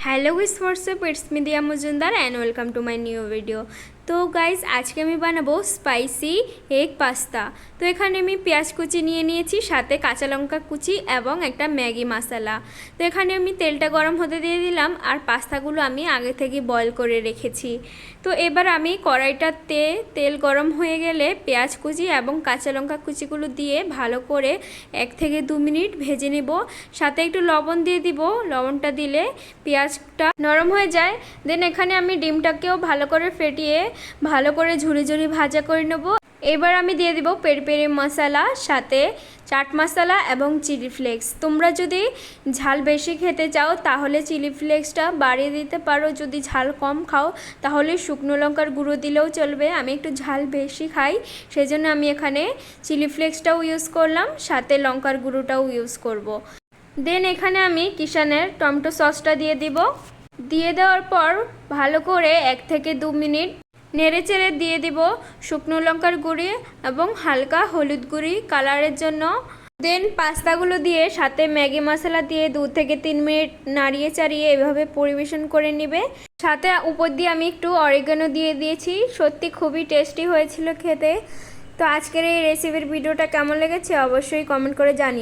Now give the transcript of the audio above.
Hello উইস what's up it's me Diya Majumdar and welcome to my new video. তো guys আজকে আমি বানাবো স্পাইসি এগ পাস্তা। তো এখানে আমি পেঁয়াজ কুচি নিয়ে নিয়েছি, সাথে কাঁচা লঙ্কা কুচি এবং একটা ম্যাগি মশলা। তো এখানে আমি তেলটা গরম হতে দিয়ে দিলাম, আর পাস্তাগুলো আমি আগে থেকে বয়েল করে রেখেছি। তো এবার আমি কড়াইটাতে তেল গরম হয়ে গেলে পেঁয়াজ কুচি এবং কাঁচা লঙ্কা কুচিগুলো দিয়ে ভালো করে 1 থেকে 2 মিনিট ভেজে নেব। সাথে একটু লবণ দিয়ে দিব, লবণটা দিলে পেঁয়াজটা নরম হয়ে যায়। দেন এখানে আমি ডিমটাকেও ভালো করে ফেটিয়ে ভালো করে ঝুরি ঝুরি ভাজা করে নেব। এবার আমি দিয়ে দিব পেরি পেরি মশলা, সাথে চাট মশলা এবং চিলি ফ্লেক্স। তোমরা যদি ঝাল বেশি খেতে চাও তাহলে চিলি ফ্লেক্সটা বাড়িয়ে দিতে পারো, যদি ঝাল কম খাও তাহলে শুকনো লঙ্কার গুঁড়ো দিলেও চলবে। আমি একটু ঝাল বেশি খাই, সেই জন্য আমি এখানে চিলি ফ্লেক্সটাও ইউজ করলাম, সাথে লঙ্কার গুঁড়োটাও ইউজ করব। দেন এখানে আমি কিষানের টমেটো সসটা দিয়ে দিব। দিয়ে দেওয়ার পর ভালো করে 1 থেকে 2 মিনিট নেড়ে চেড়ে দিয়ে দিব শুকনো লঙ্কার গুঁড়ি এবং হালকা হলুদ গুঁড়ি কালারের জন্য। দেন পাস্তাগুলো দিয়ে সাথে ম্যাগি মশলা দিয়ে 2 থেকে 3 মিনিট নাড়িয়ে চাড়িয়ে এভাবে পরিবেশন করে নেবে। সাথে উপর দিয়ে আমি একটু অরিগানো দিয়ে দিয়েছি। সত্যি খুবই টেস্টি হয়েছিল খেতে। তো আজকের এই রেসিপির ভিডিওটা কেমন লেগেছে অবশ্যই কমেন্ট করে জানিও।